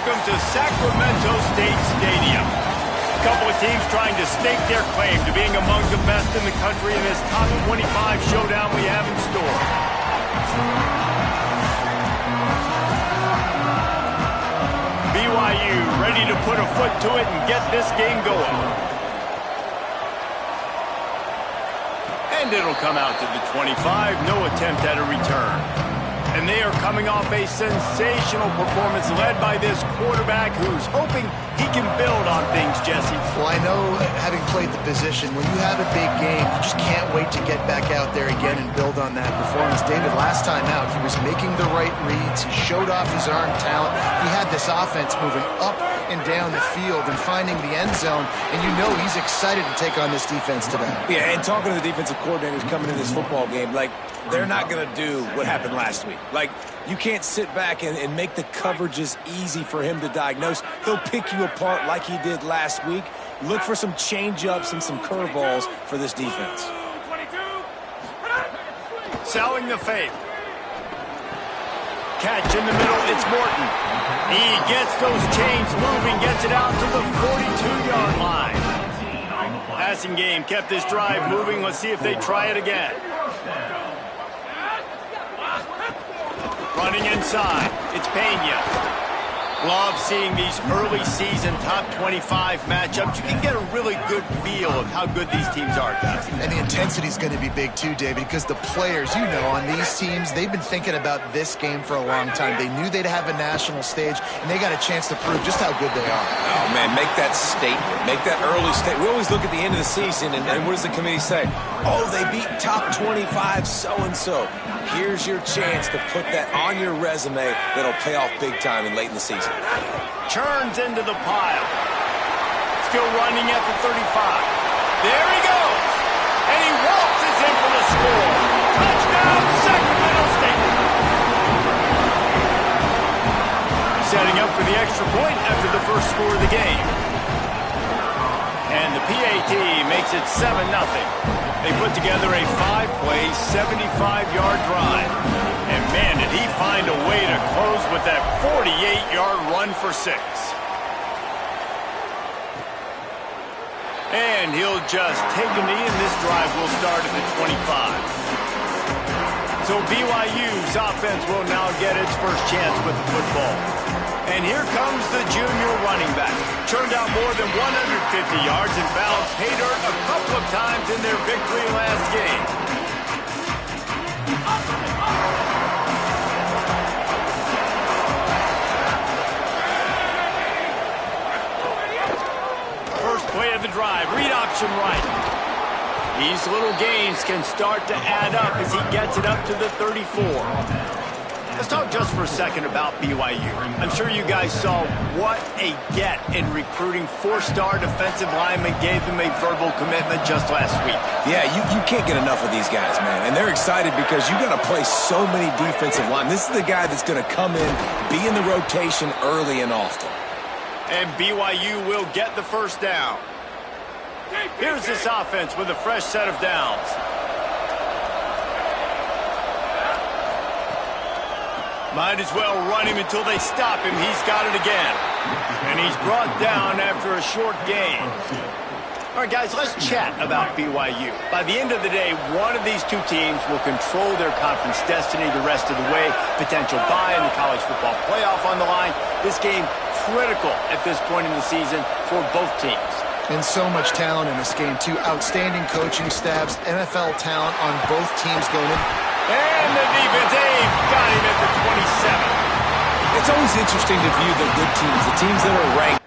Welcome to Sacramento State Stadium. A couple of teams trying to stake their claim to being among the best in the country in this top 25 showdown we have in store. BYU ready to put a foot to it and get this game going. And it'll come out to the 25. No attempt at a return. And they are coming off a sensational performance led by this quarterback who's hoping he can build on things, Jesse. Well, I know, having played the position, when you have a big game, you just can't wait to get back out there again and build on that performance. David, last time out, he was making the right reads. He showed off his arm talent. He had this offense moving up and down the field and finding the end zone, and you know he's excited to take on this defense today. Yeah, and talking to the defensive coordinators coming in this football game, like, they're not going to do what happened last week. Like, you can't sit back and make the coverages easy for him to diagnose. He'll pick you apart like he did last week. Look for some change-ups and some curveballs for this defense. Selling the fake. Catch in the middle, it's Morton. He gets those chains moving, gets it out to the 42-yard line. Passing game kept this drive moving. Let's see if they try it again. Running inside, it's Pena. Love seeing these early season top 25 matchups. You can get a really good feel of how good these teams are, guys. And the intensity is going to be big too, David, because the players, you know, on these teams, they've been thinking about this game for a long time. They knew they'd have a national stage, and they got a chance to prove just how good they are. Oh, man, make that statement. Make that early statement. We always look at the end of the season, and what does the committee say? Oh, they beat top 25 so-and-so. Here's your chance to put that on your resume that'll pay off big time and late in the season. Turns into the pile. Still running at the 35. There he goes. And he waltzes in for the score. Touchdown, Sacramento State. Setting up for the extra point after the first score of the game. And the PAT makes it 7-0. They put together a 5-play, 75-yard drive. And, man, did he find a way to close with that 48-yard run for 6. And he'll just take a knee, and this drive will start at the 25. So BYU's offense will now get its first chance with the football. And here comes the junior running back. Churned out more than 150 yards and bounced pay dirt a couple of times in their victory last game. First play of the drive, read option right. These little gains can start to add up as he gets it up to the 34. Let's talk just for a second about BYU. I'm sure you guys saw what a get in recruiting. 4-star defensive linemen gave them a verbal commitment just last week. Yeah, you can't get enough of these guys, man. And they're excited because you got to play so many defensive linemen. This is the guy that's going to come in, be in the rotation early and often. And BYU will get the first down. Here's this offense with a fresh set of downs. Might as well run him until they stop him. He's got it again. And he's brought down after a short gain. All right, guys, let's chat about BYU. By the end of the day, one of these two teams will control their conference destiny the rest of the way. Potential bye in the college football playoff on the line. This game critical at this point in the season for both teams. And so much talent in this game, too. Outstanding coaching staffs, NFL talent on both teams going in. And the defense, Dave got him at the 27. It's always interesting to view the good teams, the teams that are ranked.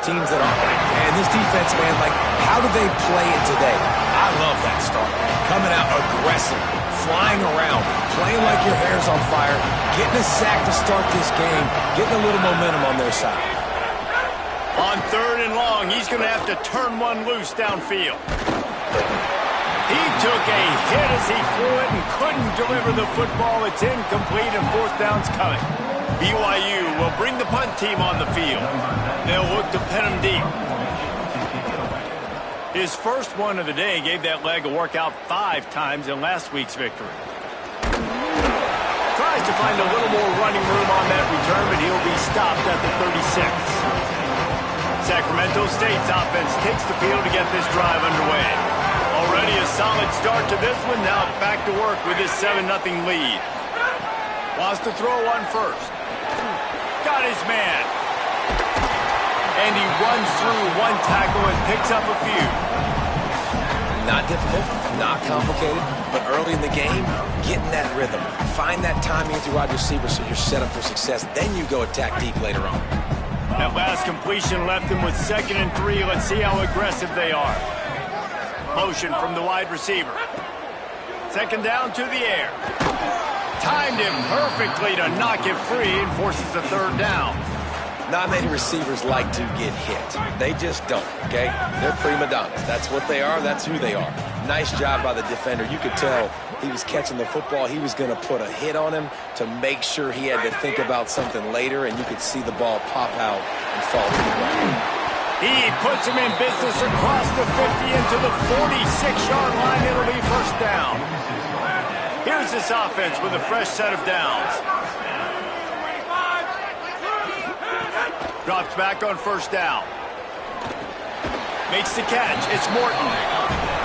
teams that aren't. And this defense, man, like, how do they play it today? I love that start. Coming out aggressive, flying around, playing like your hair's on fire, getting a sack to start this game, getting a little momentum on their side. On 3rd and long, he's going to have to turn one loose downfield. He took a hit as he threw it and couldn't deliver the football. It's incomplete and 4th down's coming. BYU will bring the punt team on the field. They'll look to pin him deep. His first one of the day gave that leg a workout 5 times in last week's victory. Tries to find a little more running room on that return, but he'll be stopped at the 36. Sacramento State's offense takes the field to get this drive underway. Already a solid start to this one. Now back to work with this 7-0 lead. Wants to throw one first. Got his man. And he runs through one tackle and picks up a few. Not difficult, not complicated, but early in the game, getting that rhythm. Find that timing with your wide receiver so you're set up for success. Then you go attack deep later on. That last completion left him with 2nd and 3. Let's see how aggressive they are. Motion from the wide receiver. 2nd down to the air. Timed him perfectly to knock it free and forces the 3rd down. Not many receivers like to get hit. They just don't, okay? They're prima donnas. That's what they are. That's who they are. Nice job by the defender. You could tell he was catching the football. He was going to put a hit on him to make sure he had to think about something later, and you could see the ball pop out and fall to the ground. He puts him in business across the 50 into the 46-yard line. It'll be 1st down. Here's this offense with a fresh set of downs. Drops back on 1st down. Makes the catch. It's Morton.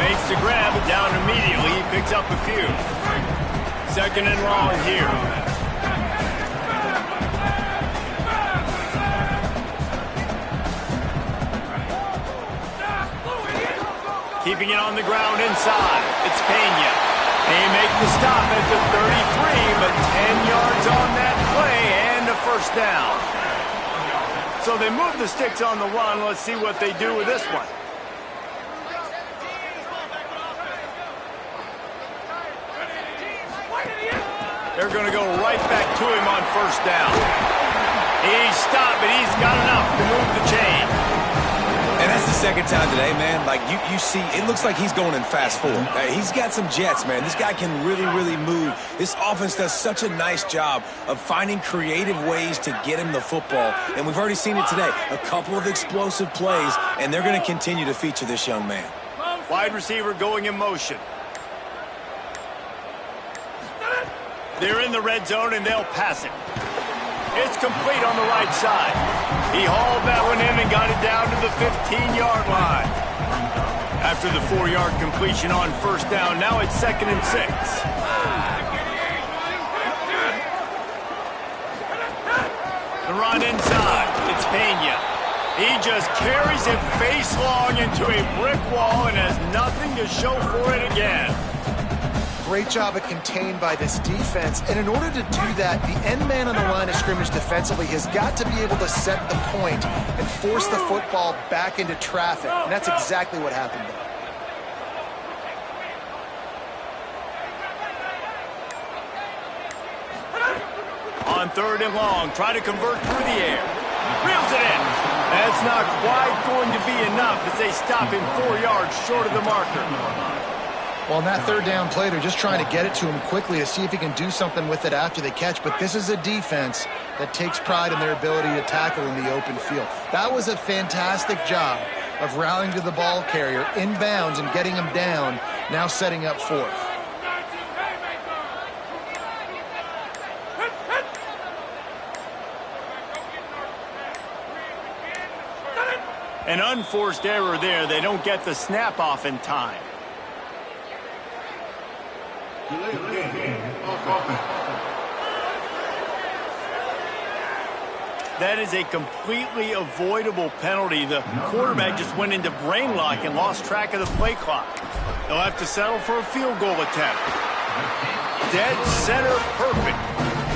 Makes the grab, but down immediately. He picks up a few. 2nd and long here. Keeping it on the ground inside. It's Pena. They make the stop at the 33, but 10 yards on that play and a 1st down. So they move the sticks on the run. Let's see what they do with this one. They're going to go right back to him on 1st down. He's stopped, but he's got enough to move the chain. And that's the 2nd time today, man. Like, you see, it looks like he's going in fast forward. He's got some jets, man. This guy can really, really move. This offense does such a nice job of finding creative ways to get him the football. And we've already seen it today. A couple of explosive plays, and they're going to continue to feature this young man. Wide receiver going in motion. They're in the red zone, and they'll pass it. It's complete on the right side. He hauled that one in and got it down to the 15-yard line. After the 4-yard completion on 1st down, now it's 2nd and 6. The run inside. It's Pena. He just carries it face long into a brick wall and has nothing to show for it again. Great job of contained by this defense. And in order to do that, the end man on the line of scrimmage defensively has got to be able to set the point and force the football back into traffic. And that's exactly what happened there. On 3rd and long, try to convert through the air. Reels it in. That's not quite going to be enough as they stop him 4 yards short of the marker. Well, on that 3rd down play, they're just trying to get it to him quickly to see if he can do something with it after they catch. But this is a defense that takes pride in their ability to tackle in the open field. That was a fantastic job of rallying to the ball carrier inbounds and getting him down, now setting up 4th. An unforced error there. They don't get the snap off in time. That is a completely avoidable penalty. The quarterback just went into brain lock and lost track of the play clock. They'll have to settle for a field goal attempt. Dead center perfect.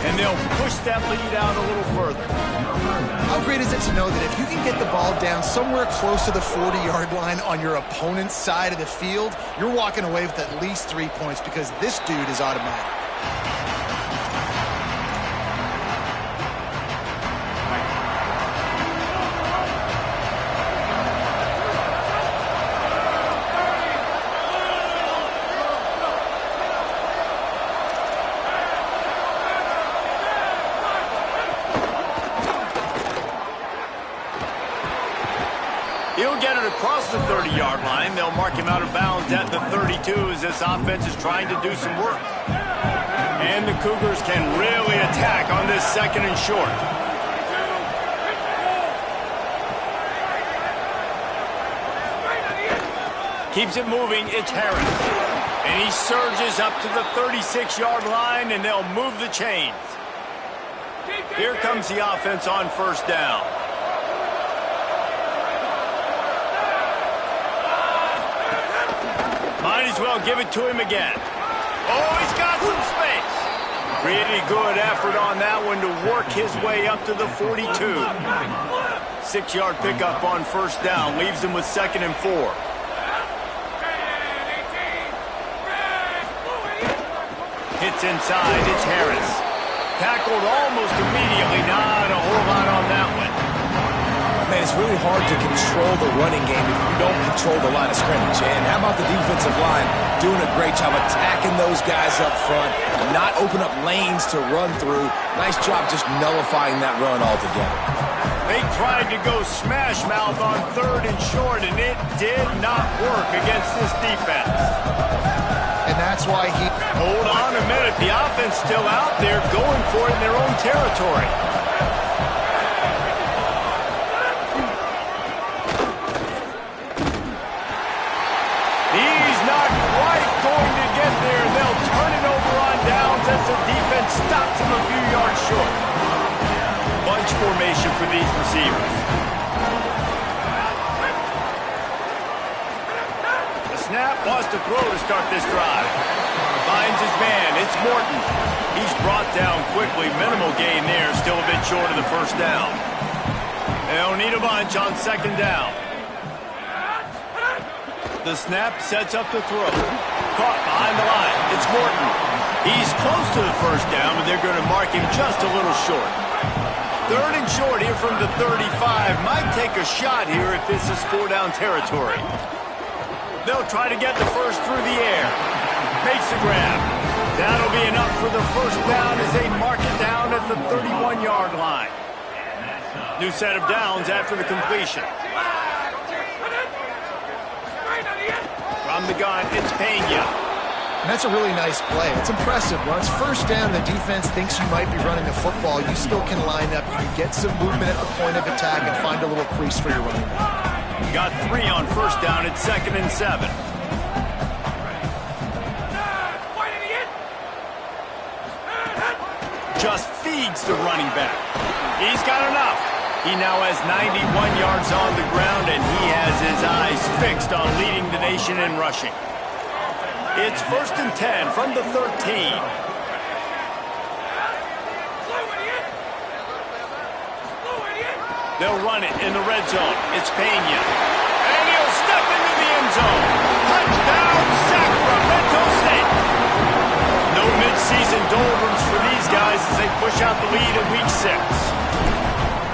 And they'll push that lead out a little further. How great is it to know that if you can get the ball down somewhere close to the 40-yard line on your opponent's side of the field, you're walking away with at least 3 points because this dude is automatic. He'll get it across the 30-yard line. They'll mark him out of bounds at the 32 as this offense is trying to do some work. And the Cougars can really attack on this second and short. Keeps it moving. It's Harris. And he surges up to the 36-yard line, and they'll move the chains. Here comes the offense on first down. Might as well give it to him again. Oh, he's got some space. Pretty good effort on that one to work his way up to the 42. 6-yard pickup on first down. Leaves him with 2nd and 4. Hits inside. It's Harris. Tackled almost immediately. Not a whole lot on that one. Man, it's really hard to control the running game if you don't control the line of scrimmage. And how about the defensive line doing a great job attacking those guys up front, not open up lanes to run through. Nice job just nullifying that run altogether. They tried to go smash mouth on 3rd and short, and it did not work against this defense. And that's why he... Hold on a minute. The offense still out there going for it in their own territory. He's not quite going to get there. They'll turn it over on downs as the defense stops him a few yards short. Bunch formation for these receivers. The snap wants to throw to start this drive. Finds his man. It's Morton. He's brought down quickly. Minimal gain there. Still a bit short of the first down. They'll need a bunch on 2nd down. The snap sets up the throw. Caught behind the line. It's Morton. He's close to the first down, but they're going to mark him just a little short. 3rd and short here from the 35. Might take a shot here if this is 4-down territory. They'll try to get the first through the air. Makes the grab. That'll be enough for the first down as they mark it down at the 31-yard line. New set of downs after the completion. From the gun, it's Pena. And that's a really nice play. It's impressive. When it's first down, the defense thinks you might be running the football. You still can line up. You can get some movement at the point of attack and find a little crease for your running back. You got 3 on first down. It's 2nd and 7. Just feeds the running back. He's got enough. He now has 91 yards on the ground, and he has his eyes fixed on leading the nation in rushing. It's 1st and 10 from the 13. They'll run it in the red zone. It's Pena. And he'll step into the end zone. Touchdown, Sacramento State. No midseason doldrums for these guys as they push out the lead in Week 6.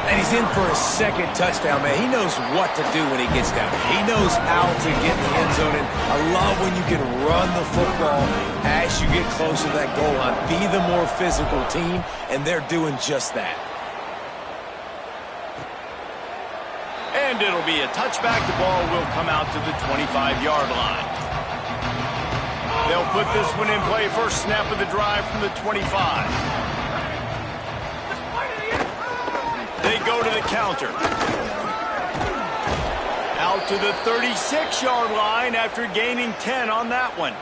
And he's in for a 2nd touchdown, man. He knows what to do when he gets down. He knows how to get in the end zone. And I love when you can run the football as you get closer to that goal line. Be the more physical team, and they're doing just that. And it'll be a touchback. The ball will come out to the 25-yard line. They'll put this one in play. First snap of the drive from the 25. They go to the counter. Out to the 36-yard line after gaining 10 on that one.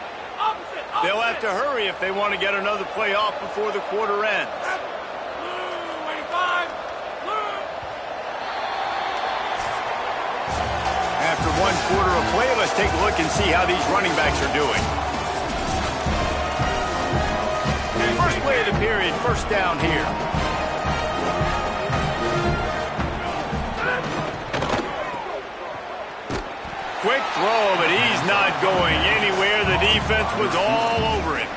They'll have to hurry if they want to get another play off before the quarter ends. After 1 quarter of play, let's take a look and see how these running backs are doing. First play of the period, first down here. Quick throw, but he's not going anywhere. The defense was all over him.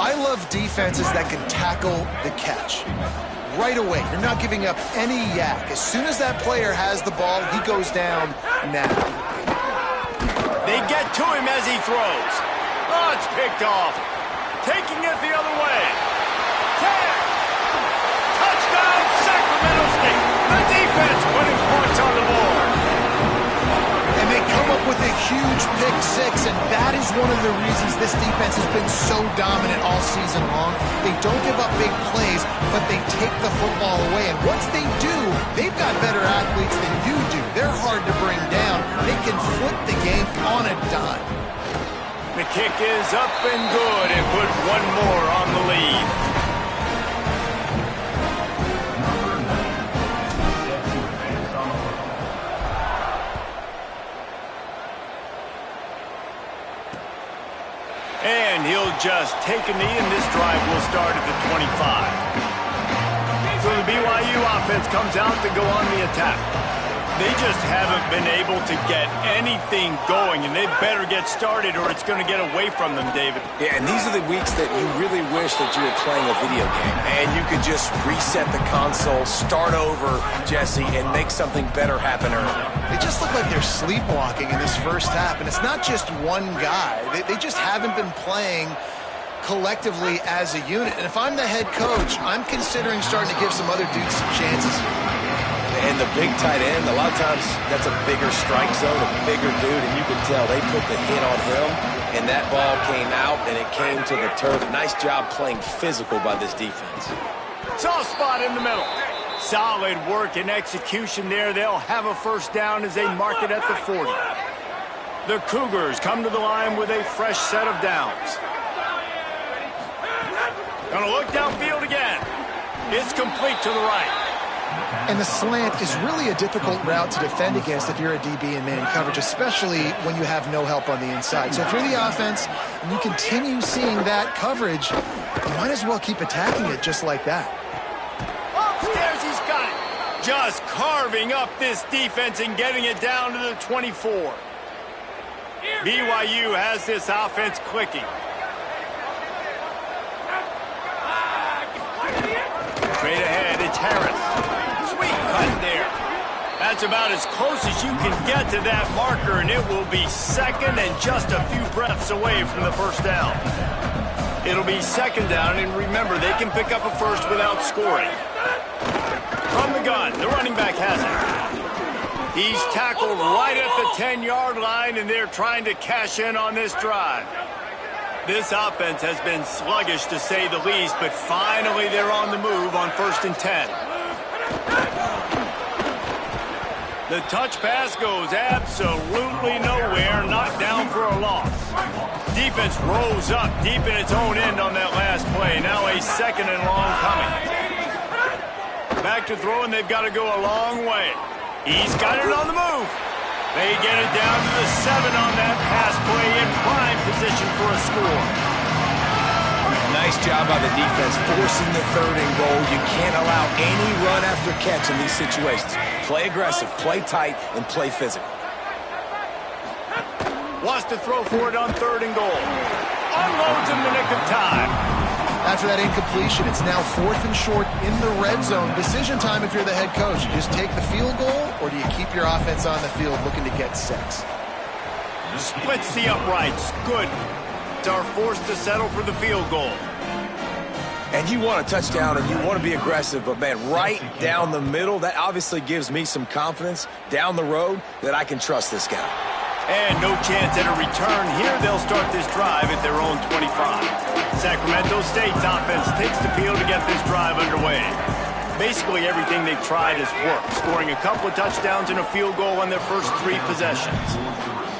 I love defenses that can tackle the catch. Right away, you're not giving up any yak. As soon as that player has the ball, he goes down now. They get to him as he throws. Oh, it's picked off. Taking it the other way. Touchdown, Sacramento State. The defense putting points on the board. And they come up with a huge pick six, and that is one of the reasons this defense has been so dominant all season long. They don't give up big plays, but they take the football away. And once they do, they've got better athletes than you do. They're hard to bring down. They can flip the game on a dime. The kick is up and good, and put one more on the lead. And he'll just take a knee, and this drive will start at the 25. So the BYU offense comes out to go on the attack. They just haven't been able to get anything going, and they better get started or it's going to get away from them, David. Yeah, and these are the weeks that you really wish that you were playing a video game and you could just reset the console, start over, Jesse, and make something better happen early. They just look like they're sleepwalking in this first half, and it's not just one guy. They just haven't been playing collectively as a unit. And if I'm the head coach, I'm considering starting to give some other dudes some chances. And the big tight end, a lot of times that's a bigger strike zone, a bigger dude, and you can tell they put the hit on him, and that ball came out, and it came to the turf. Nice job playing physical by this defense. Soft spot in the middle. Solid work and execution there. They'll have a first down as they mark it at the 40. The Cougars come to the line with a fresh set of downs. Gonna look downfield again. It's complete to the right. And the slant is really a difficult route to defend against if you're a DB in man coverage, especially when you have no help on the inside. So if you're the offense and you continue seeing that coverage, you might as well keep attacking it just like that. Upstairs, he's got it. Just carving up this defense and getting it down to the 24. BYU has this offense clicking. Straight ahead, it's Harris. Sweet cut there. That's about as close as you can get to that marker, and it will be second and just a few breaths away from the first down. It'll be second down, and remember, they can pick up a first without scoring. From the gun, the running back has it. He's tackled right at the 10-yard line, and they're trying to cash in on this drive. This offense has been sluggish, to say the least, but finally they're on the move on 1st and 10. The touch pass goes absolutely nowhere, knocked down for a loss. Defense rose up deep in its own end on that last play. Now a second and long coming. Back to throw, and they've got to go a long way. He's got it on the move. They get it down to the 7 on that pass play, in prime position for a score. Nice job by the defense forcing the 3rd and goal. You can't allow any run after catch in these situations. Play aggressive, play tight, and play physical. Wants to throw for it on 3rd and goal. Unloads in the nick of time. After that incompletion, it's now 4th and short in the red zone. Decision time if you're the head coach. You just take the field goal, or do you keep your offense on the field looking to get 6? Splits the uprights. Good. Are forced to settle for the field goal. And you want a touchdown and you want to be aggressive, but man, right down the middle, that obviously gives me some confidence down the road that I can trust this guy. And no chance at a return here. They'll start this drive at their own 25. Sacramento State's offense takes the field to get this drive underway. Basically everything they've tried has worked, scoring a couple of touchdowns and a field goal on their first 3 possessions.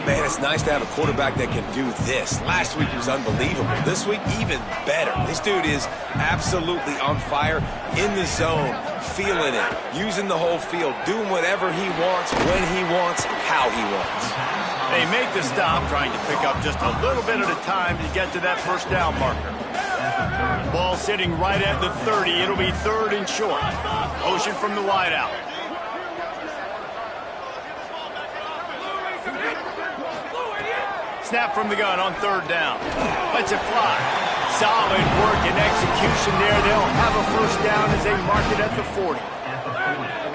Man, it's nice to have a quarterback that can do this. Last week he was unbelievable. This week, even better. This dude is absolutely on fire, in the zone, feeling it, using the whole field, doing whatever he wants, when he wants, how he wants. They make the stop, trying to pick up just a little bit at a time to get to that first down marker. Ball sitting right at the 30. It'll be 3rd and short. Motion from the wideout. Snap from the gun on 3rd down. Lets it fly. Solid work and execution there. They'll have a 1st down as they mark it at the 40.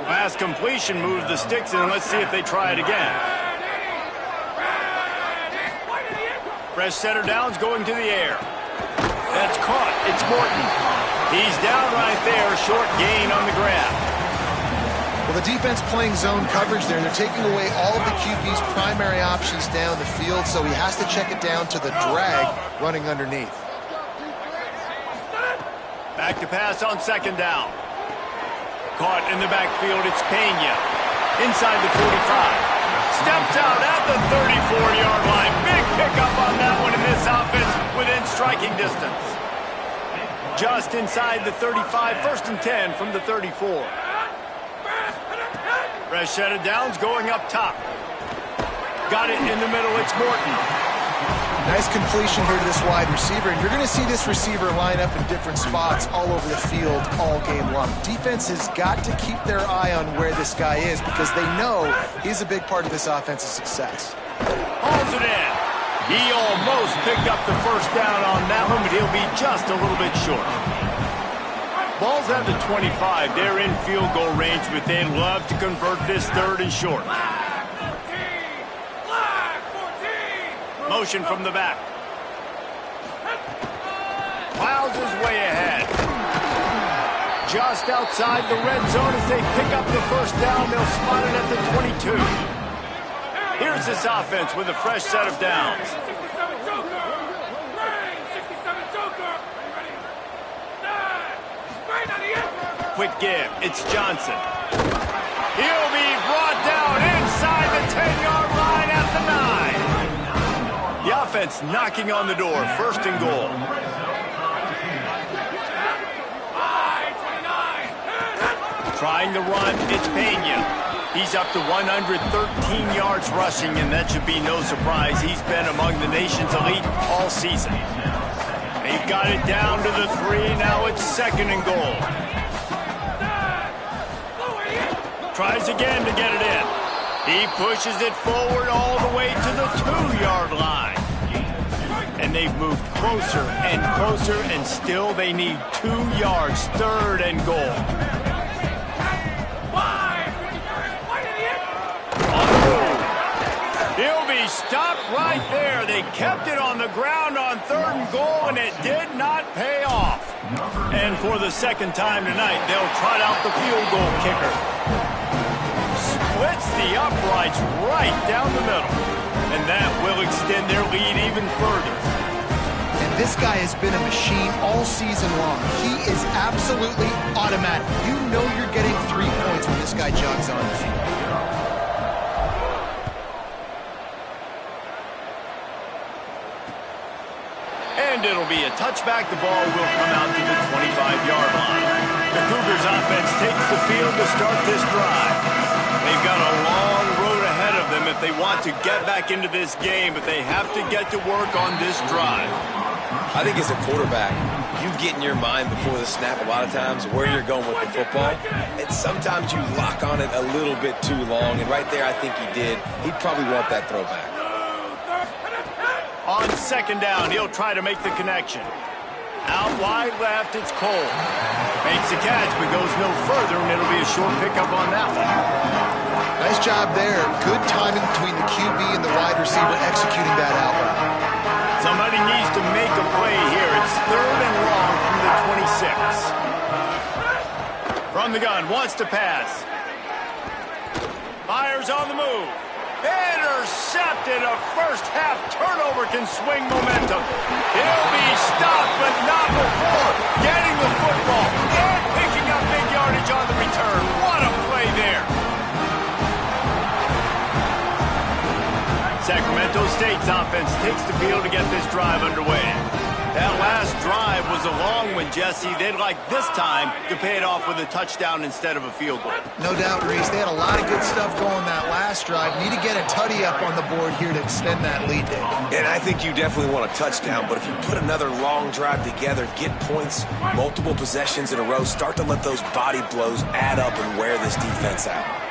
Last completion moved the sticks in. Let's see if they try it again. Fresh setter downs going to the air. That's caught. It's Morton. He's down right there. Short gain on the grab. Well, the defense playing zone coverage there. They're taking away all of the QB's primary options down the field, so he has to check it down to the drag running underneath. Back to pass on 2nd down. Caught in the backfield, it's Pena. Inside the 45. Steps out at the 34-yard line. Big pickup on that one in this offense within striking distance. Just inside the 35, 1st and 10 from the 34. Fresh set of downs going up top. Got it in the middle, it's Morton. Nice completion here to this wide receiver, and you're going to see this receiver line up in different spots all over the field all game long. Defense has got to keep their eye on where this guy is because they know he's a big part of this offense's success. Hauls it in. He almost picked up the 1st down on that one, but he'll be just a little bit short. Ball's at the 25. They're in field goal range, but they'd love to convert this 3rd and short. Motion from the back. Plows his way ahead. Just outside the red zone as they pick up the 1st down. They'll spot it at the 22. Here's this offense with a fresh set of downs. Quick give. It's Johnson. He'll be brought down inside the 10-yard line at the 9. The offense knocking on the door. 1st and goal. Trying to run, it's Pena. He's up to 113 yards rushing, and that should be no surprise. He's been among the nation's elite all season. They've got it down to the 3. Now it's 2nd and goal. Tries again to get it in. He pushes it forward all the way to the 2-yard line. And they've moved closer and closer, and still they need 2 yards. 3rd and goal. He'll be stopped right there. They kept it on the ground on 3rd and goal, and it did not pay off. And for the 2nd time tonight, they'll trot out the field goal kicker. Splits the uprights right down the middle. And that will extend their lead even further. And this guy has been a machine all season long. He is absolutely automatic. You know you're getting 3 points when this guy jogs on the field. And it'll be a touchback. The ball will come out to the 25-yard line. The Cougars offense takes the field to start this drive. They've got a long road ahead of them if they want to get back into this game, but they have to get to work on this drive. I think as a quarterback, you get in your mind before the snap a lot of times where you're going with the football, and sometimes you lock on it a little bit too long, and right there I think he did. He'd probably want that throwback. On 2nd down, he'll try to make the connection. Out wide left, it's Cole. Makes the catch, but goes no further, and it'll be a short pickup on that one. Nice job there. Good timing between the QB and the wide receiver executing that out route. Somebody needs to make a play here. It's 3rd and long from the 26. From the gun, wants to pass. Fires on the move. Intercepted. A first-half turnover can swing momentum. He'll be stopped, but not before getting the football and picking up big yardage on the return. What a play there. Sacramento State's offense takes the field to get this drive underway. That last drive was was a long one, Jesse. They'd like this time to pay it off with a touchdown instead of a field goal. No doubt, Reese. They had a lot of good stuff going that last drive. Need to get a tutty up on the board here to extend that lead, Dave. And I think you definitely want a touchdown, but if you put another long drive together, get points, multiple possessions in a row, start to let those body blows add up and wear this defense out.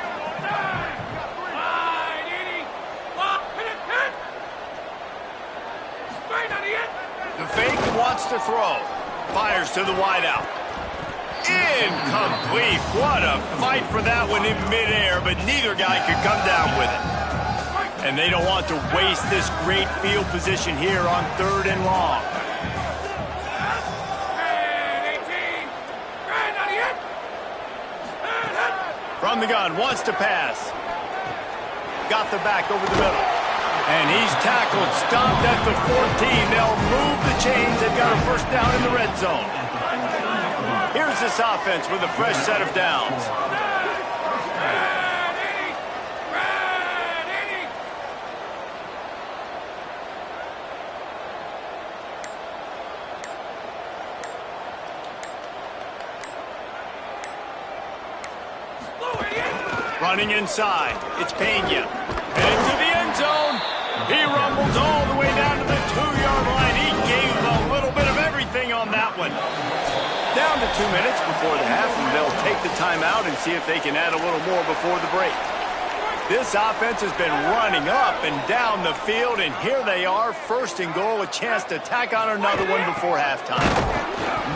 The fake wants to throw. Fires to the wideout. Incomplete. What a fight for that one in midair, but neither guy could come down with it. And they don't want to waste this great field position here on 3rd and long. From the gun, wants to pass. Got the back over the middle. And he's tackled, stopped at the 14. They'll move the chains. They've got a first down in the red zone. Here's this offense with a fresh set of downs. Running inside. It's Pena. Into the end zone. He rumbles all the way down to the 2-yard line. He gave a little bit of everything on that one. Down to 2 minutes before the half, and they'll take the timeout and see if they can add a little more before the break. This offense has been running up and down the field, and here they are, 1st and goal, a chance to tack on another one before halftime.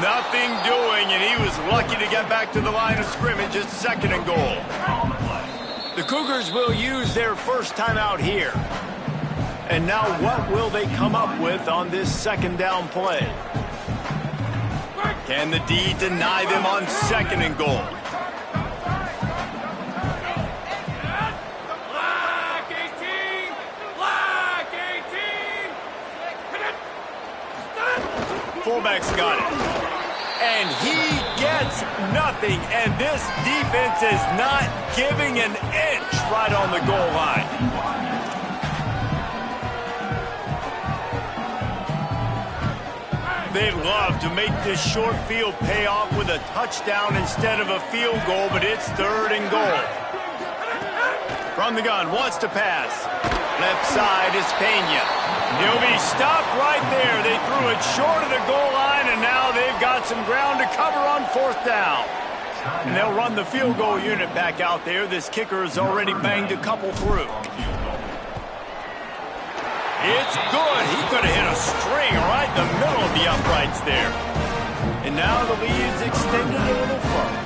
Nothing doing, and he was lucky to get back to the line of scrimmage at 2nd and goal. The Cougars will use their first timeout here. And now what will they come up with on this 2nd down play? Can the D deny them on 2nd and goal? Black 18! Black 18! Fullback's got it. And he gets nothing. And this defense is not giving an inch right on the goal line. They'd love to make this short field pay off with a touchdown instead of a field goal, but it's 3rd and goal. From the gun, wants to pass. Left side is Pena. He'll be stopped right there. They threw it short of the goal line, and now they've got some ground to cover on 4th down. And they'll run the field goal unit back out there. This kicker has already banged a couple through. It's good. He could have hit a string right in the middle of the uprights there. And now the lead is extended a little further.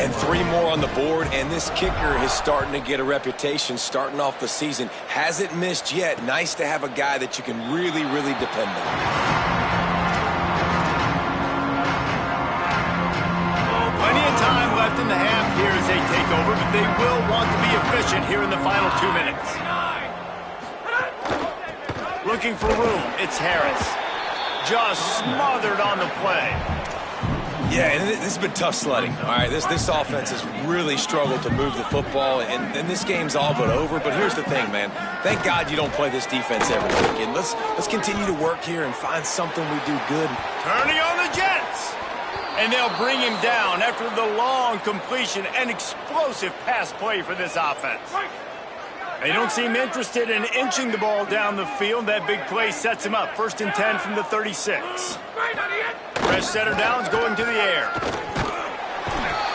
And 3 more on the board, and this kicker is starting to get a reputation starting off the season. Hasn't missed yet. Nice to have a guy that you can really, really depend on. Plenty of time left in the half here as they take over, but they will want to be efficient here in the final 2 minutes. Looking for room. It's Harris. Just smothered on the play. Yeah, and this has been tough sledding. All right, this offense has really struggled to move the football, and this game's all but over. But here's the thing, man. Thank God you don't play this defense every weekend. Let's continue to work here and find something we do good. Turning on the Jets. And they'll bring him down after the long completion and explosive pass play for this offense. They don't seem interested in inching the ball down the field. That big play sets him up. 1st and 10 from the 36. Fresh set of downs going to the air.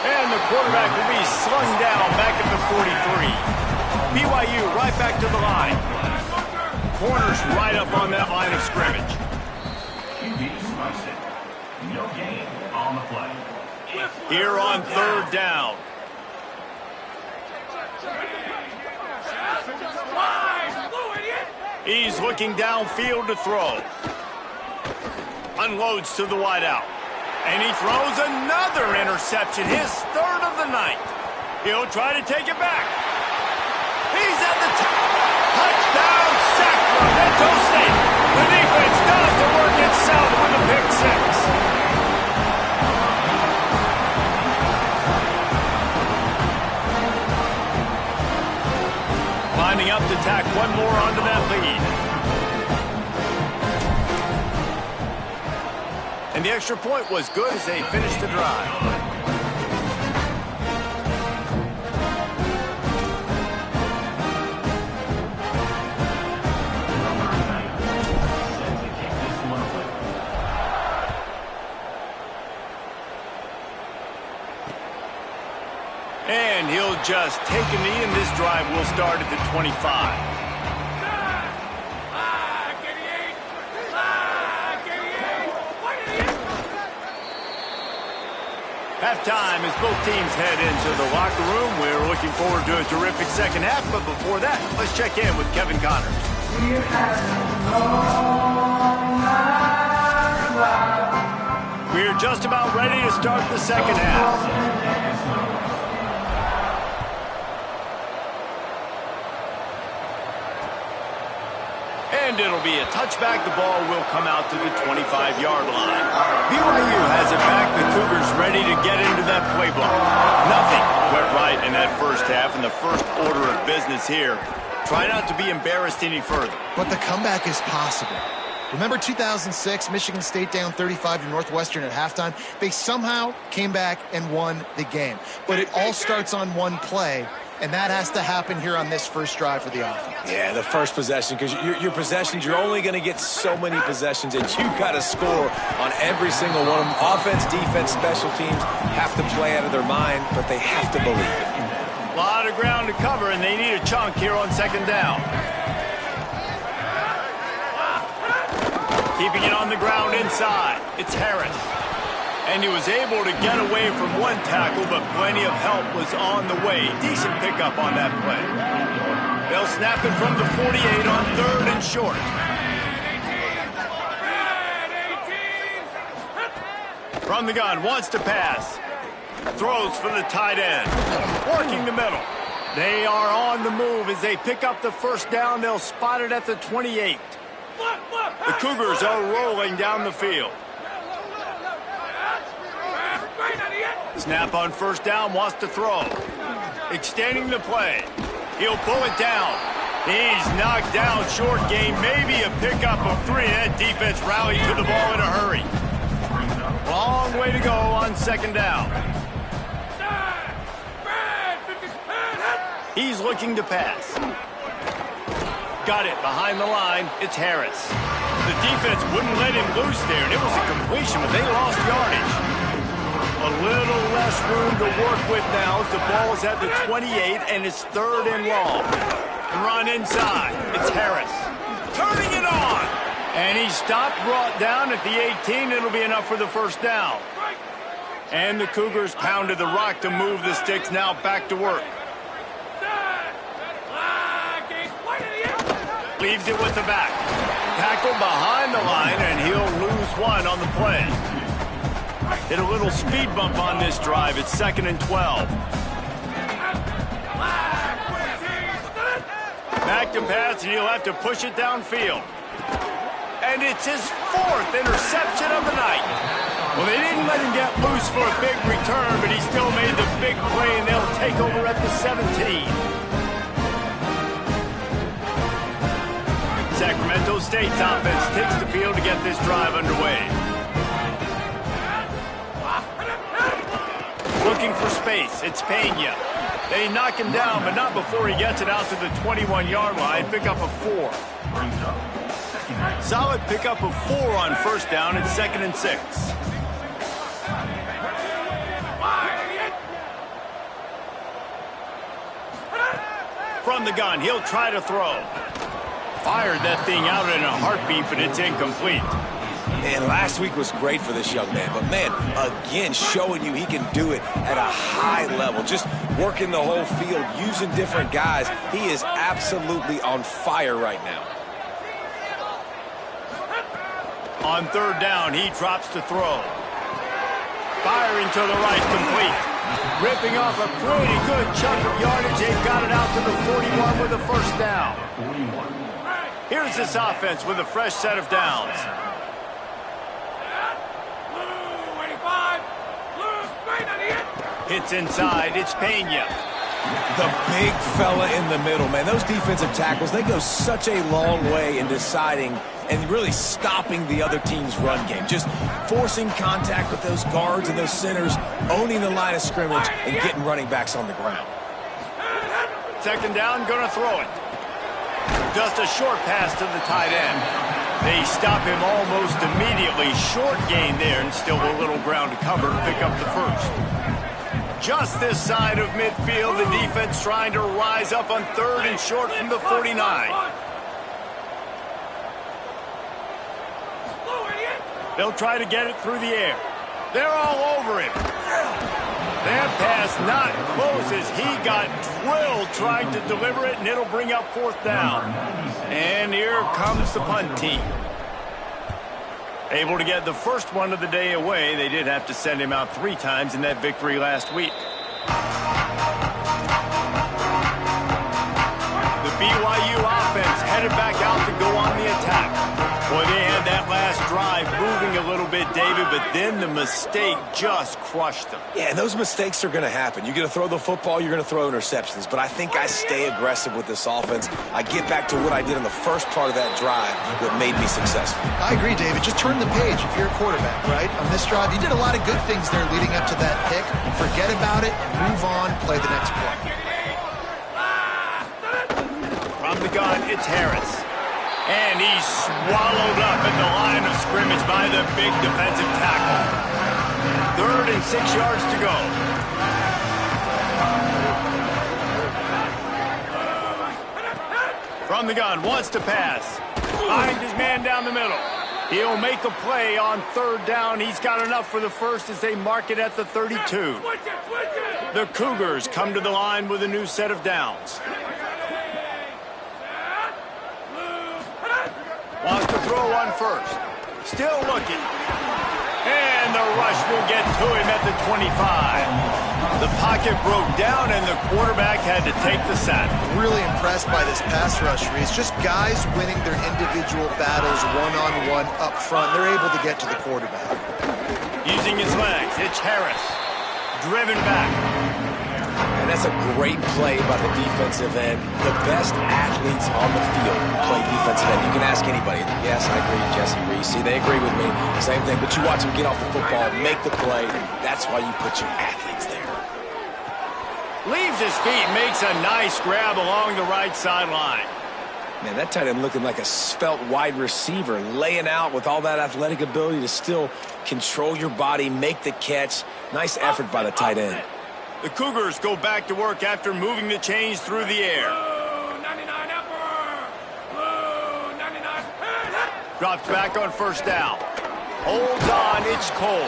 And the quarterback will be slung down back at the 43. BYU right back to the line. Corners right up on that line of scrimmage. No gain on the play. Here on 3rd down. He's looking downfield to throw. Unloads to the wideout. And he throws another interception, his 3rd of the night. He'll try to take it back. He's at the top. Touchdown, Sacramento State. The defense does the work itself with a pick 6. Lining up to tack one more onto that lead. And the extra point was good as they finished the drive. And he'll just take a knee, and this drive will start at the 25. Halftime as both teams head into the locker room. We're looking forward to a terrific second half, but before that, let's check in with Kevin Connors. We're just about ready to start the second half. And it'll be a touchback. The ball will come out to the 25-yard line. BYU has it back. The Cougars ready to get into that playbook. Nothing went right in that first half, and the first order of business here. Try not to be embarrassed any further. But the comeback is possible. Remember 2006, Michigan State down 35 to Northwestern at halftime? They somehow came back and won the game. But it all starts on one play, and that has to happen here on this first drive for the offense. Yeah, the first possession, because your possessions, you're only going to get so many possessions, and you got to score on every single one of them. Offense, defense, special teams have to play out of their mind, but they have to believe it. A lot of ground to cover, and they need a chunk here on second down. Keeping it on the ground inside. It's Harris. And he was able to get away from one tackle, but plenty of help was on the way. Decent pickup on that play. They'll snap it from the 48 on 3rd and short. From the gun, wants to pass. Throws for the tight end. Working the middle. They are on the move as they pick up the first down. They'll spot it at the 28. The Cougars are rolling down the field. Snap on first down, wants to throw. Extending the play. He'll pull it down. He's knocked down, short gain, maybe a pickup of 3. That defense rallied to the ball in a hurry. Long way to go on second down. He's looking to pass. Got it behind the line. It's Harris. The defense wouldn't let him loose there, and it was a completion, but they lost yardage. A little less room to work with now as the ball's at the 28, and it's 3rd and long. Run inside. It's Harris. Turning it on. And he stopped, brought down at the 18. It'll be enough for the first down. And the Cougars pounded the rock to move the sticks. Now back to work. Leaves it with the back. Tackle behind the line, and he'll lose one on the play. Hit a little speed bump on this drive. It's 2nd and 12. Back to pass, and he'll have to push it downfield. And it's his 4th interception of the night. Well, they didn't let him get loose for a big return, but he still made the big play, and they'll take over at the 17. Sacramento State's offense takes the field to get this drive underway. Looking for space. It's Pena. They knock him down, but not before he gets it out to the 21-yard line. Pick up a 4. Solid pickup of 4 on first down. It's 2nd and 6. From the gun, he'll try to throw. Fired that thing out in a heartbeat, but it's incomplete. And last week was great for this young man. But, man, again, showing you he can do it at a high level. Just working the whole field, using different guys. He is absolutely on fire right now. On 3rd down, he drops to throw. Firing to the right, complete. Ripping off a pretty good chunk of yardage. They've got it out to the 41 with a first down. Here's this offense with a fresh set of downs. Hits inside. It's Pena. The big fella in the middle, man. Those defensive tackles, they go such a long way in deciding and really stopping the other team's run game. Just forcing contact with those guards and those centers, owning the line of scrimmage, and getting running backs on the ground. Second down, gonna throw it. Just a short pass to the tight end. They stop him almost immediately. Short gain there, and still a little ground to cover to pick up the first. Just this side of midfield, the defense trying to rise up on 3rd and short from the 49. They'll try to get it through the air. They're all over him. That pass not close as he got drilled trying to deliver it, and it'll bring up 4th down. And here comes the punt team. Able to get the first one of the day away. They did have to send him out 3 times in that victory last week. The BYU offense headed back out to go on the attack. Boy, they had that last drive moving a little bit, David, but then the mistake just crushed them. Yeah, and those mistakes are going to happen. You're going to throw the football, you're going to throw interceptions. But I think I stay aggressive with this offense. I get back to what I did in the first part of that drive that made me successful. I agree, David. Just turn the page if you're a quarterback, right? On this drive, you did a lot of good things there leading up to that pick. Forget about it, move on, play the next play. From the gun, it's Harris. And he's swallowed up at the line of scrimmage by the big defensive tackle. 3rd and 6 yards to go. From the gun, wants to pass. Finds his man down the middle. He'll make a play on 3rd down. He's got enough for the first as they mark it at the 32. The Cougars come to the line with a new set of downs. Wants to throw on first. Still looking. And the rush will get to him at the 25. The pocket broke down and the quarterback had to take the sack. Really impressed by this pass rush, Reese. Just guys winning their individual battles one-on-one up front. They're able to get to the quarterback. Using his legs, it's Harris. Driven back. And that's a great play by the defensive end. The best athletes on the field play defensive end. You can ask anybody. Yes, I agree, Jesse Reese. See, they agree with me. Same thing. But you watch them get off the football, make the play. That's why you put your athletes there. Leaves his feet, makes a nice grab along the right sideline. Man, that tight end looking like a svelte wide receiver, laying out with all that athletic ability to still control your body, make the catch. Nice effort by the tight end. The Cougars go back to work after moving the chains through the air. Drops back on 1st down. Holds on, it's Cole.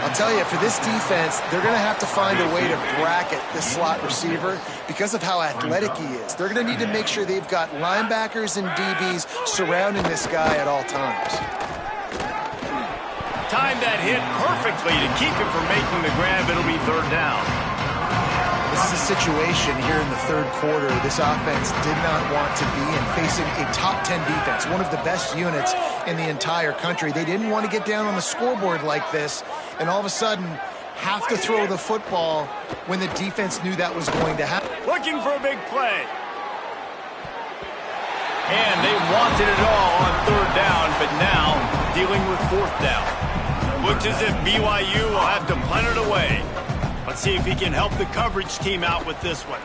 I'll tell you, for this defense, they're going to have to find a way to bracket this slot receiver because of how athletic he is. They're going to need to make sure they've got linebackers and DBs surrounding this guy at all times. Timed that hit perfectly to keep him from making the grab. It'll be 3rd down. This is a situation here in the 3rd quarter this offense did not want to be in, facing a top 10 defense, one of the best units in the entire country. They didn't want to get down on the scoreboard like this and all of a sudden have to throw the football when the defense knew that was going to happen. Looking for a big play. And they wanted it all on 3rd down, but now dealing with 4th down. Looks as if BYU will have to punt it away. Let's see if he can help the coverage team out with this one.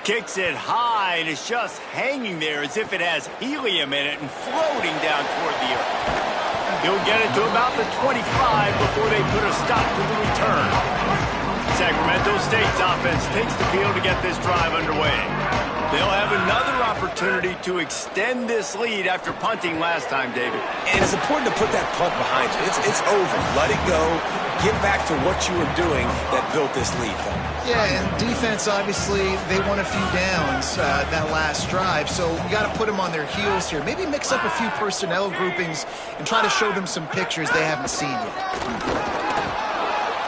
Kicks it high, and it's just hanging there as if it has helium in it and floating down toward the earth. He'll get it to about the 25 before they put a stop to the return. Sacramento State's offense takes the field to get this drive underway. They'll have another opportunity to extend this lead after punting last time, David. And it's important to put that punt behind you. It's over. Let it go. Get back to what you were doing that built this lead. Yeah, and defense, obviously, they won a few downs that last drive, so you got to put them on their heels here. Maybe mix up a few personnel groupings and try to show them some pictures they haven't seen yet.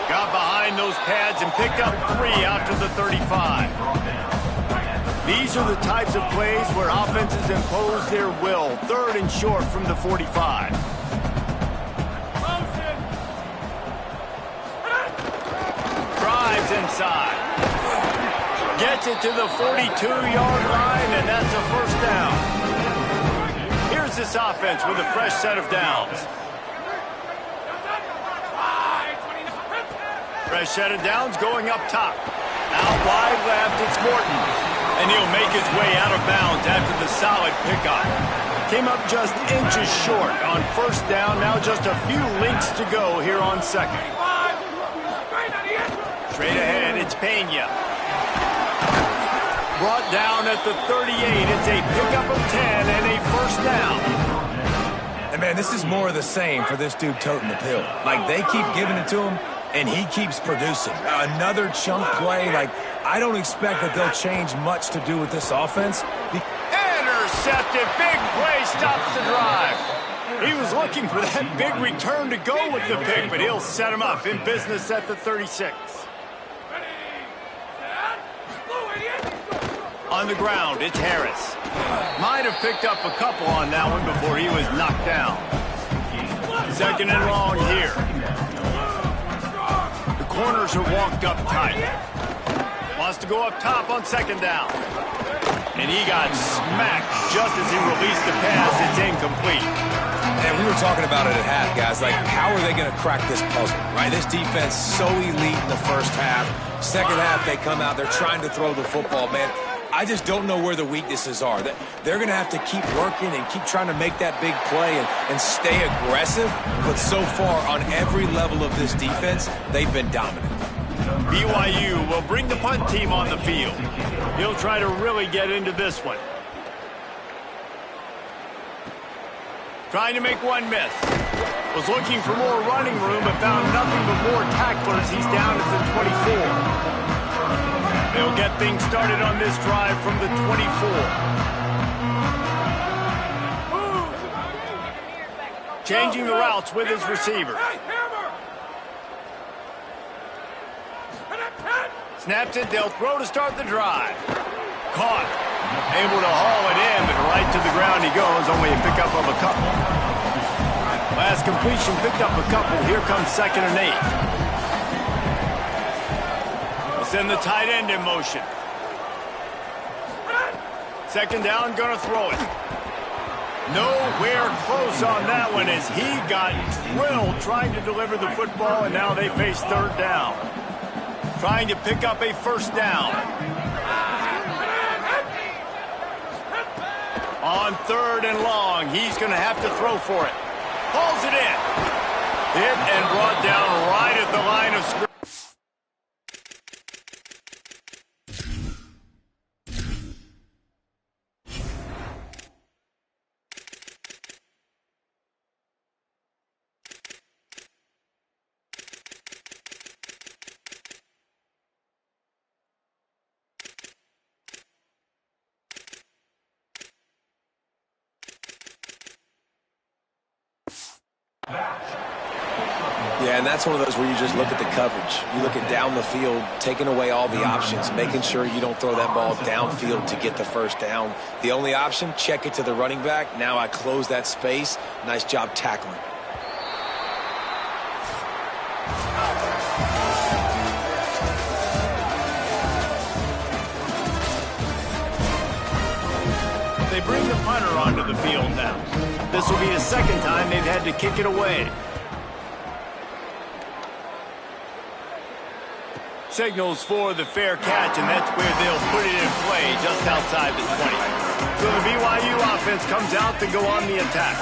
Got behind those pads and picked up 3 out to the 35. These are the types of plays where offenses impose their will. 3rd and short from the 45. Drives inside. Gets it to the 42-yard line, and that's a 1st down. Here's leads this offense with a fresh set of downs. Fresh set of downs going up top. Out wide left, it's Morton. And he'll make his way out of bounds after the solid pickup. Came up just inches short on first down. Now just a few links to go here on second. Straight ahead, it's Pena. Brought down at the 38. It's a pickup of 10 and a first down. And, man, this is more of the same for this dude toting the pill. Like, they keep giving it to him, and he keeps producing. Another chunk play. Like, I don't expect that they'll change much to do with this offense. Intercepted. Big play stops the drive. He was looking for that big return to go with the pick, but he'll set him up in business at the 36. On the ground, it's Harris. Might have picked up a couple on that one before he was knocked down. Second and long here. The corners are walked up tight. Wants to go up top on second down. And he got smacked just as he released the pass. It's incomplete. And we were talking about it at half, guys. Like, how are they going to crack this puzzle, right? This defense so elite in the first half. Second half, they come out. They're trying to throw the football, man. I just don't know where the weaknesses are. They're going to have to keep working and keep trying to make that big play and stay aggressive. But so far, on every level of this defense, they've been dominant. BYU will bring the punt team on the field. He'll try to really get into this one. Trying to make one miss. Was looking for more running room, but found nothing but more tacklers. He's down at the 24. They'll get things started on this drive from the 24. Changing the routes with his receiver. Snaps it, they'll throw to start the drive. Caught. Able to haul it in, but right to the ground he goes. Only a pickup of a couple. Last completion picked up a couple. Here comes second and 8. Send the tight end in motion. Second down, gonna throw it. Nowhere close on that one as he got drilled trying to deliver the football, and now they face third down. Trying to pick up a first down. On third and long, he's gonna have to throw for it. Pulls it in. Hit and brought down right at the line of scrimmage. Yeah, and that's one of those where you just look at the coverage. You look at down the field, taking away all the options, making sure you don't throw that ball downfield to get the first down. The only option, check it to the running back. Now I close that space. Nice job tackling. They bring the punter onto the field now. This will be the second time they've had to kick it away. Signals for the fair catch, and that's where they'll put it in play just outside the 20. So the BYU offense comes out to go on the attack.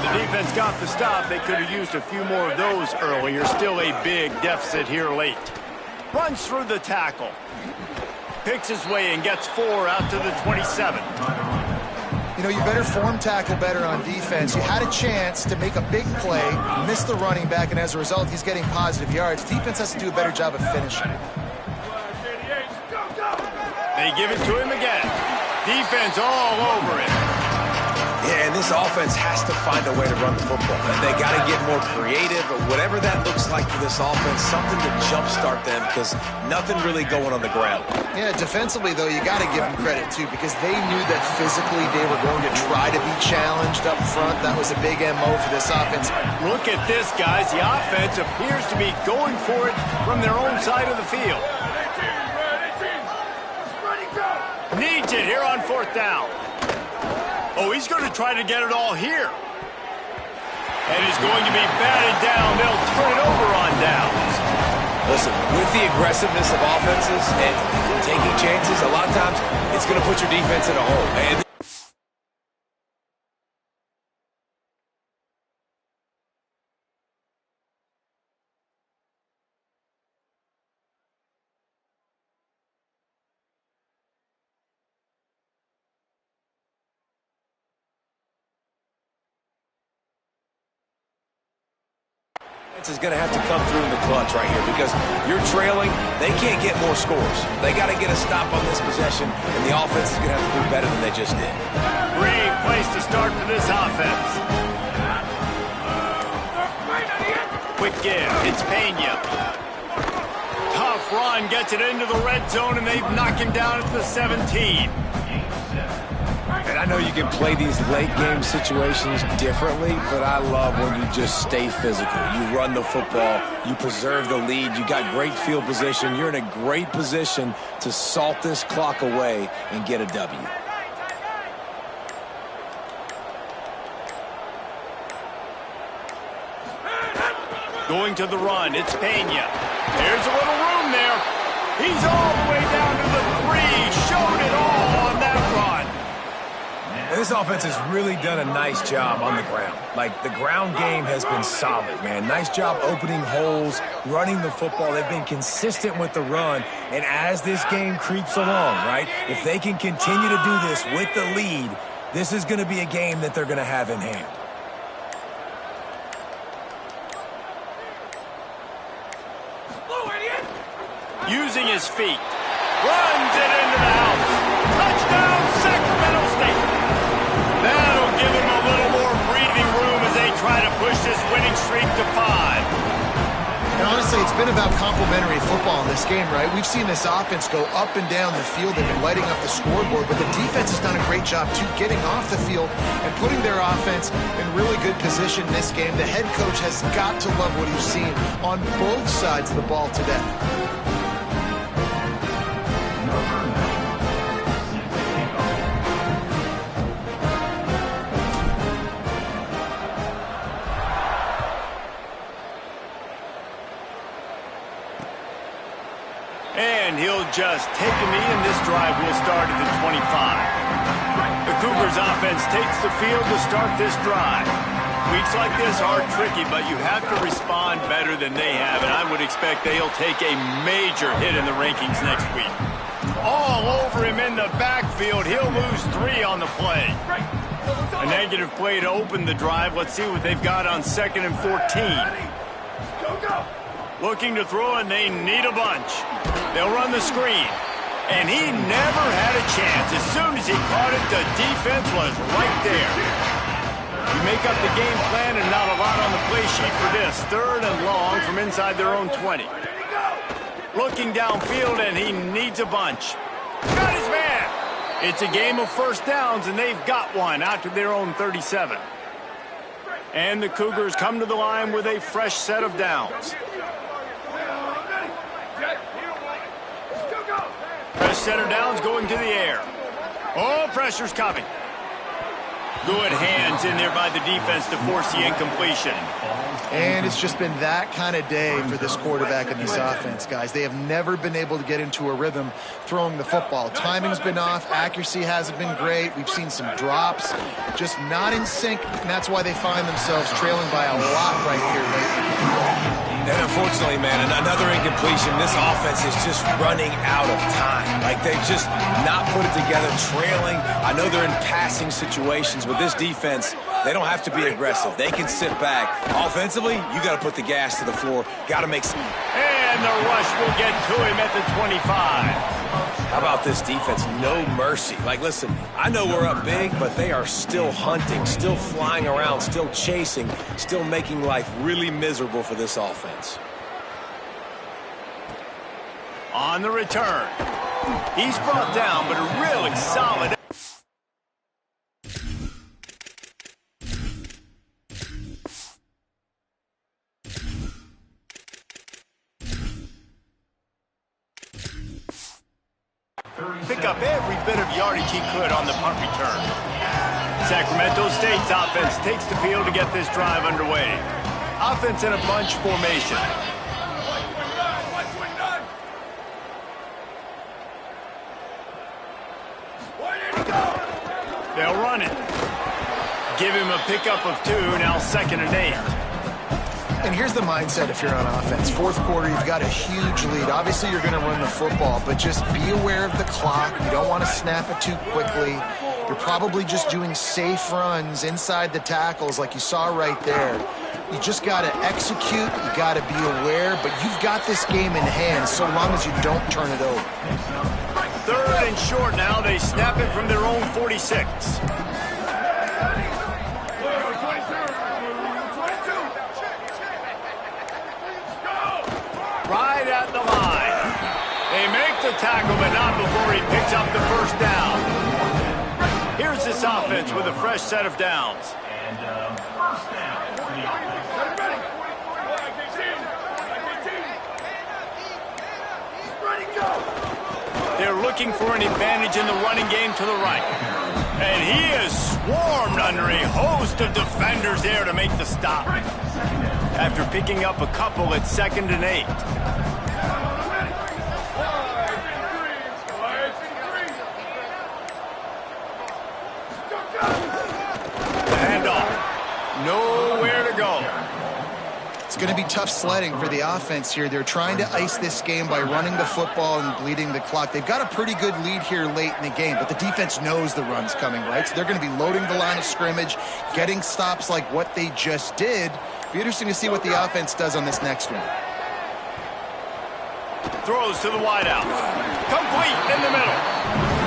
The defense got the stop. They could have used a few more of those earlier. Still a big deficit here late. Runs through the tackle. Picks his way and gets 4 out to the 27. You know, you better form tackle better on defense. You had a chance to make a big play, miss the running back, and as a result, he's getting positive yards. Defense has to do a better job of finishing. They give it to him again. Defense all over it. Yeah, and this offense has to find a way to run the football. They got to get more creative, or whatever that looks like for this offense, something to jumpstart them, because nothing really going on the ground. Yeah, defensively, though, you got to give them credit, too, because they knew that physically they were going to try to be challenged up front. That was a big MO for this offense. Look at this, guys. The offense appears to be going for it from their own side of the field. Needs it here on fourth down. Oh, he's going to try to get it all here. And he's going to be batted down. They'll turn it over on downs. Listen, with the aggressiveness of offenses and taking chances, a lot of times it's going to put your defense in a hole. And is going to have to come through in the clutch right here because you're trailing. They can't get more scores. They got to get a stop on this possession, and the offense is going to have to do better than they just did. Great place to start for this offense. Quick give. It's Pena. Tough run. Gets it into the red zone, and they knock him down at the 17. And I know you can play these late-game situations differently, but I love when you just stay physical. You run the football, you preserve the lead, you got great field position. You're in a great position to salt this clock away and get a W. Going to the run, it's Pena. There's a little room there. He's all the way down to the 3. Showed it all on that run. And this offense has really done a nice job on the ground. Like, the ground game has been solid, man. Nice job opening holes, running the football. They've been consistent with the run. And as this game creeps along, right, if they can continue to do this with the lead, this is going to be a game that they're going to have in hand. Using his feet. Runs it into the house. Touchdown, Sacramento State. That'll give him a little more breathing room as they try to push this winning streak to 5. And honestly, it's been about complementary football in this game, right? We've seen this offense go up and down the field. They've been lighting up the scoreboard, but the defense has done a great job, too, getting off the field and putting their offense in really good position in this game. The head coach has got to love what he's seen on both sides of the ball today. And he'll just take a knee, and this drive will start at the 25. The Cougars offense takes the field to start this drive. Weeks like this are tricky, but you have to respond better than they have, and I would expect they'll take a major hit in the rankings next week. All over him in the backfield. He'll lose 3 on the play. A negative play to open the drive. Let's see what they've got on 2nd and 14. Looking to throw, and they need a bunch. They'll run the screen. And he never had a chance. As soon as he caught it, the defense was right there. You make up the game plan, and not a lot on the play sheet for this. 3rd and long from inside their own 20. Looking downfield, and he needs a bunch. Got his man. It's a game of first downs, and they've got one out to their own 37. And the Cougars come to the line with a fresh set of downs. Fresh set of downs going to the air. Oh, pressure's coming. Good hands in there by the defense to force the incompletion. And it's just been that kind of day for this quarterback and this offense, guys. They have never been able to get into a rhythm throwing the football. Timing's been off. Accuracy hasn't been great. We've seen some drops, just not in sync, and that's why they find themselves trailing by a lot right here lately. And unfortunately, man, another incompletion. This offense is just running out of time. Like, they've just not put it together, trailing. I know they're in passing situations, but this defense, they don't have to be aggressive. They can sit back. Offensively, you got to put the gas to the floor. Got to make some. And the rush will get to him at the 25. How about this defense? No mercy. Like, listen, I know we're up big, but they are still hunting, still flying around, still chasing, still making life really miserable for this offense. On the return. He's brought down, but a really solid. Pick up every bit of yardage he could on the punt return. Sacramento State's offense takes the field to get this drive underway. Offense in a bunch formation. They'll run it. Give him a pickup of 2, now 2nd and 8. And here's the mindset if you're on offense. Fourth quarter, you've got a huge lead. Obviously, you're going to run the football, but just be aware of the clock. You don't want to snap it too quickly. You're probably just doing safe runs inside the tackles like you saw right there. You just got to execute. You got to be aware, but you've got this game in hand so long as you don't turn it over. 3rd and short now. They snap it from their own 46. Right at the line. They make the tackle, but not before he picks up the first down. Here's this offense with a fresh set of downs. And first down for the offense. They're looking for an advantage in the running game to the right. And he is swarmed under a host of defenders there to make the stop. After picking up a couple at 2nd and 8. The handoff. Nowhere to go. It's going to be tough sledding for the offense here. They're trying to ice this game by running the football and bleeding the clock. They've got a pretty good lead here late in the game, but the defense knows the run's coming, right? So they're going to be loading the line of scrimmage, getting stops like what they just did. Be interesting to see what the offense does on this next one. Throws to the wideout. Complete in the middle.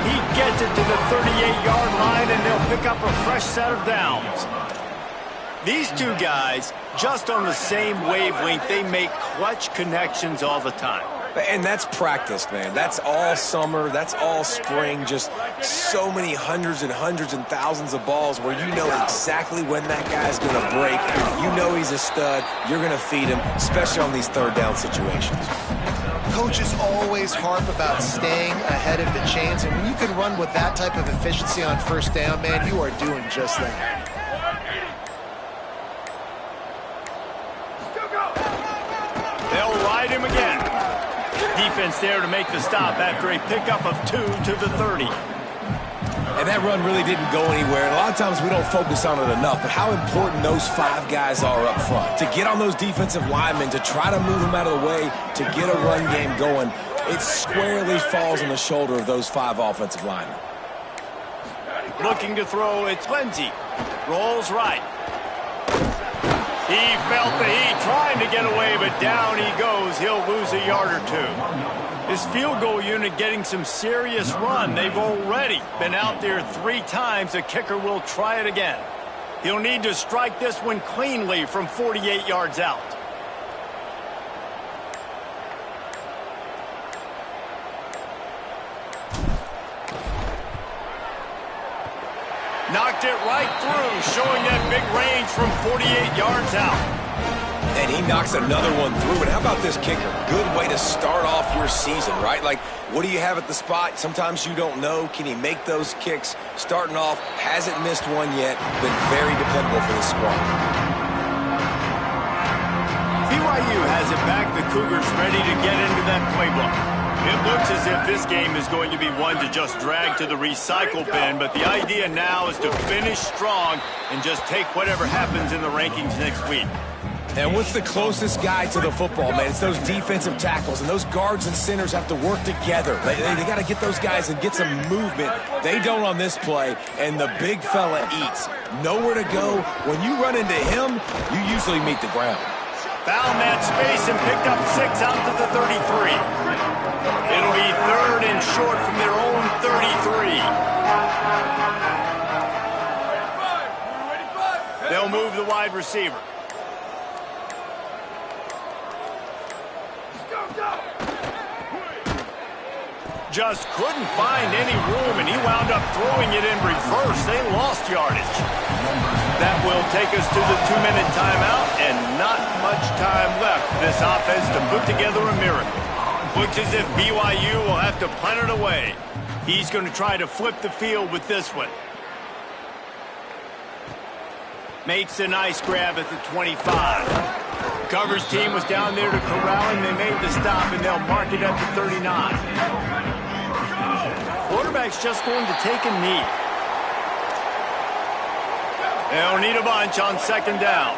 He gets it to the 38-yard line, and they'll pick up a fresh set of downs. These two guys, just on the same wavelength, they make clutch connections all the time. And that's practice, man. That's all summer. That's all spring. Just so many hundreds and thousands of balls where you know exactly when that guy's going to break. You know he's a stud. You're going to feed him, especially on these 3rd down situations. Coaches always harp about staying ahead of the chains, and when you can run with that type of efficiency on 1st down, man, you are doing just that. They'll ride him again. Defense there to make the stop after a pickup of 2 to the 30. And that run really didn't go anywhere. And a lot of times we don't focus on it enough, but how important those 5 guys are up front. To get on those defensive linemen, to try to move them out of the way, to get a run game going, it squarely falls on the shoulder of those 5 offensive linemen. Looking to throw, it's Lindsey. Rolls right. He felt the heat trying to get away, but down he goes. He'll lose a yard or 2. His field goal unit getting some serious run. They've already been out there 3 times. The kicker will try it again. He'll need to strike this one cleanly from 48 yards out. Knocked it right through, showing that big range from 48 yards out. And he knocks another one through. And how about this kicker? Good way to start off your season, right? Like, what do you have at the spot? Sometimes you don't know. Can he make those kicks? Starting off, hasn't missed one yet. Been very dependable for this squad. BYU has it back. The Cougars ready to get into that playbook. It looks as if this game is going to be one to just drag to the recycle bin, but the idea now is to finish strong and just take whatever happens in the rankings next week. And what's the closest guy to the football, man? It's those defensive tackles, and those guards and centers have to work together. They got to get those guys and get some movement. They don't on this play, and the big fella eats. Nowhere to go. When you run into him, you usually meet the ground. Found that space and picked up 6 out to the 33. It'll be 3rd and short from their own 33. They'll move the wide receiver. Just couldn't find any room, and he wound up throwing it in reverse. They lost yardage. That will take us to the 2-minute timeout, and not much time left for this offense to put together a miracle. Looks as if BYU will have to punt it away. He's going to try to flip the field with this one. Makes a nice grab at the 25. Coverage team was down there to corral him. They made the stop, and they'll mark it at the 39. Quarterback's just going to take a knee. They'll need a bunch on second down.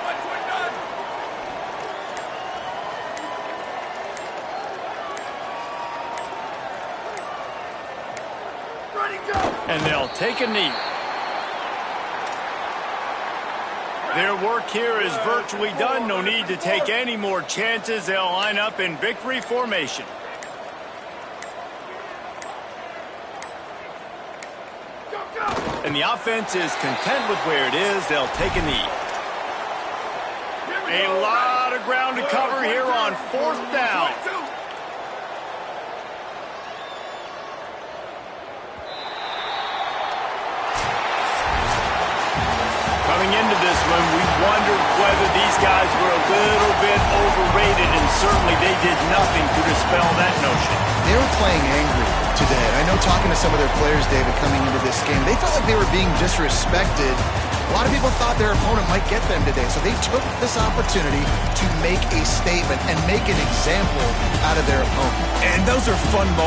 And they'll take a knee. Their work here is virtually done. No need to take any more chances. They'll line up in victory formation. And the offense is content with where it is. They'll take a knee. A lot of ground to cover here on fourth down. Coming into this one, we wondered whether these guys were a little bit overrated, and certainly they did nothing to dispel that notion. They were playing angry today. And I know talking to some of their players, David, coming into this game, they felt like they were being disrespected. A lot of people thought their opponent might get them today, so they took this opportunity to make a statement and make an example out of their opponent. And those are fun moments.